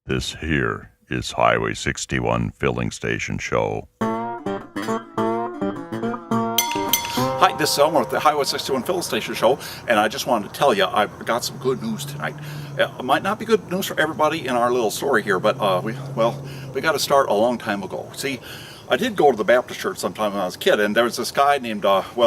This here is Highway 61 Filling Station Show. Hi, this is Elmer with the Highway 61 Filling Station Show, and I just wanted to tell you I've got some good news tonight. It might not be good news for everybody in our little story here, but we got to start a long time ago. See, I did go to the Baptist church sometime when I was a kid, and there was this guy named,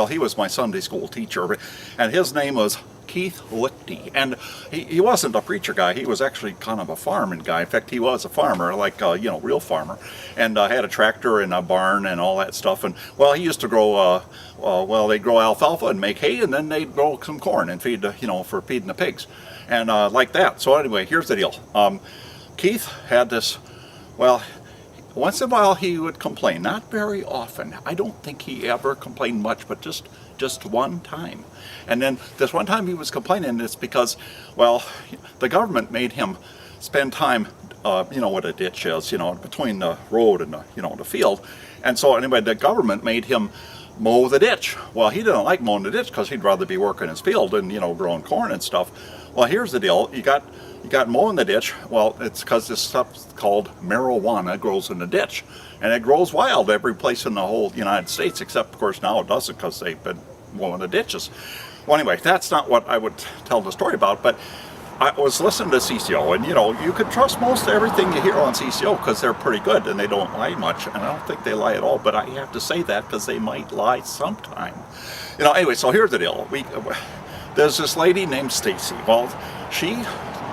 he was my Sunday school teacher, and his name was Keith Lichty, and he wasn't a preacher guy. He was actually kind of a farming guy. In fact, he was a farmer, like real farmer, and had a tractor and a barn and all that stuff. And he used to grow they'd grow alfalfa and make hay, and then they'd grow some corn and feed for feeding the pigs, and like that. So anyway, here's the deal. Keith had this. Once in a while he would complain, not very often. I don't think he ever complained much, but just one time. And then this one time he was complaining, it's because, the government made him spend time, what a ditch is, between the road and the field. And so anyway, the government made him mow the ditch. Well, he didn't like mowing the ditch because he'd rather be working his field and, growing corn and stuff. Well, here's the deal. You got mowing the ditch. Well, it's because this stuff's called marijuana grows in the ditch. And it grows wild every place in the whole United States, except, of course, now it doesn't because they've been mowing the ditches. Well, anyway, that's not what I would tell the story about, but I was listening to CCO, and, you could trust most everything you hear on CCO because they're pretty good and they don't lie much, and I don't think they lie at all, but I have to say that because they might lie sometime. Anyway, so here's the deal. There's this lady named Stacy. Well, she,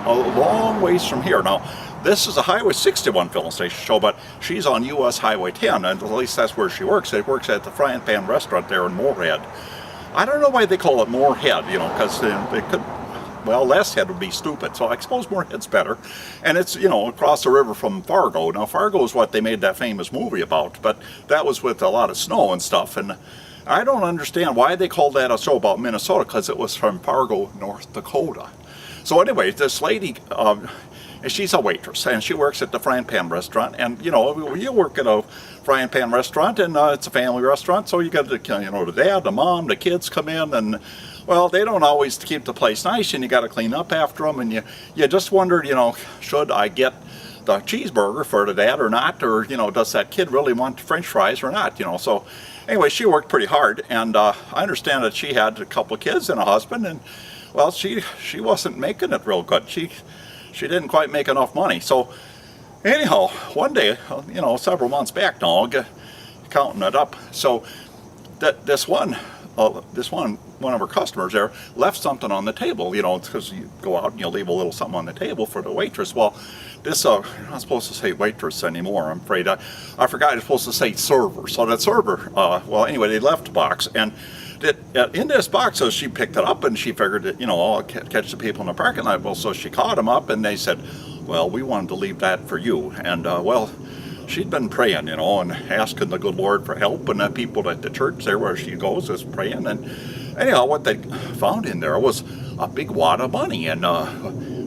a long ways from here. Now, this is a Highway 61 filling station show, but she's on US Highway 10, and at least that's where she works. She works at the Frying Pan restaurant there in Moorhead. I don't know why they call it Moorhead, because they could, less head would be stupid, so I suppose Moorhead's better. And it's, across the river from Fargo. Now, Fargo is what they made that famous movie about, but that was with a lot of snow and stuff, and I don't understand why they called that a show about Minnesota, because it was from Fargo, North Dakota. So anyway, this lady, she's a waitress, and she works at the Frying Pan restaurant, and you work at a Frying Pan restaurant, and it's a family restaurant, so you got the dad, the mom, the kids come in, and they don't always keep the place nice, and you got to clean up after them, and you just wondered, should I get the cheeseburger for the dad or not, or does that kid really want French fries or not, so anyway, she worked pretty hard, and I understand that she had a couple of kids and a husband, and she wasn't making it real good. She didn't quite make enough money. So anyhow, one day, several months back now, counting it up, so that this one of her customers there left something on the table, because you go out and you leave a little something on the table for the waitress. Well, this, you're not supposed to say waitress anymore, I'm afraid. I forgot, it's supposed to say server. So that server, anyway, they left a box, and in this box, so she picked it up, and she figured that, I'll catch the people in the parking lot. Well, so she caught them up, and they said, well, we wanted to leave that for you. And, she'd been praying, and asking the good Lord for help, and the people at the church there where she goes is praying. And anyhow, what they found in there was a big wad of money, and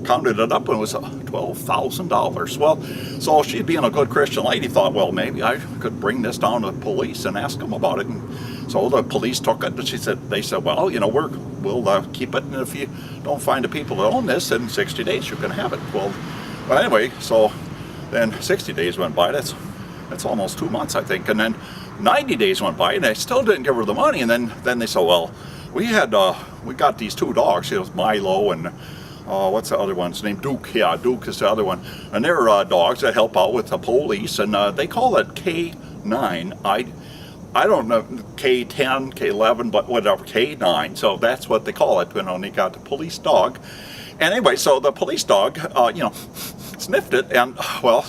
counted it up, and it was $12,000. Well, so she, being a good Christian lady, thought, well, maybe I could bring this down to the police and ask them about it. And so the police took it, and they said, well, we'll keep it, and if you don't find the people that own this, in 60 days you can have it. Well, anyway, so then 60 days went by. That's almost 2 months, I think. And then 90 days went by, and they still didn't give her the money. And then they said, well, we got these two dogs. It was Milo and what's the other one's name? Duke. Yeah, Duke is the other one. And they're dogs that help out with the police, and they call it K9. I don't know, K10, K11, but whatever, K9. So that's what they call it when they got the police dog. And anyway, so the police dog, sniffed it, and,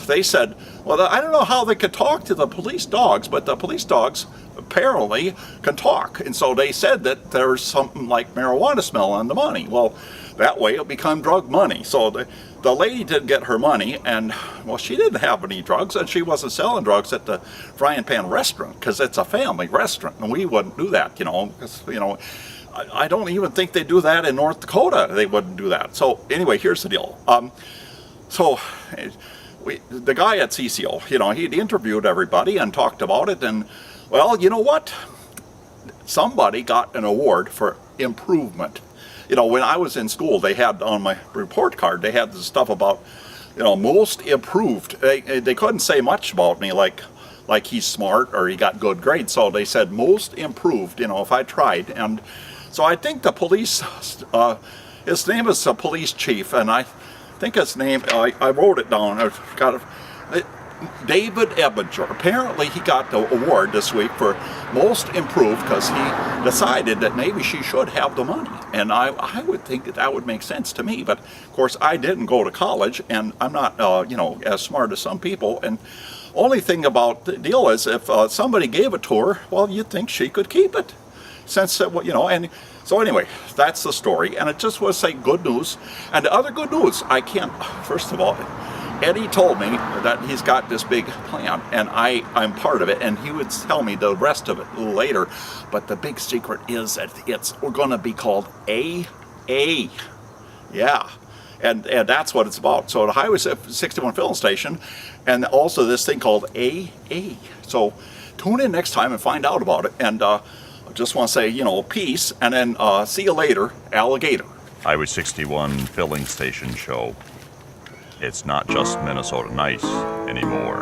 they said, I don't know how they could talk to the police dogs, but the police dogs apparently can talk. And so they said that there's something like marijuana smell on the money. Well, that way it'll become drug money. So the lady did get her money, and, she didn't have any drugs, and she wasn't selling drugs at the Frying Pan restaurant, because it's a family restaurant, and we wouldn't do that, because, I don't even think they do that in North Dakota. They wouldn't do that. So anyway, here's the deal. The guy at CCO, he'd interviewed everybody and talked about it, and, you know what? Somebody got an award for improvement. When I was in school, they had on my report card, they had the stuff about most improved. They couldn't say much about me, like he's smart or he got good grades. So they said most improved, if I tried. And so I think the police, his name is a police chief, and I think his name, I wrote it down. I've got it. David Ebinger. Apparently he got the award this week for most improved because he decided that maybe she should have the money. And I would think that would make sense to me. But of course I didn't go to college, and I'm not as smart as some people. And only thing about the deal is if somebody gave it to her, well, you'd think she could keep it. Since and so anyway, that's the story. And it just was say good news. And the other good news, first of all, Eddie told me that he's got this big plan, and I'm part of it, and he would tell me the rest of it a little later. But the big secret is that we're going to be called AA. Yeah, and that's what it's about. So the Highway 61 filling station, and also this thing called AA. So tune in next time and find out about it. And I just want to say, peace, and then see you later, alligator. Highway 61 filling station show. It's not just Minnesota nice anymore.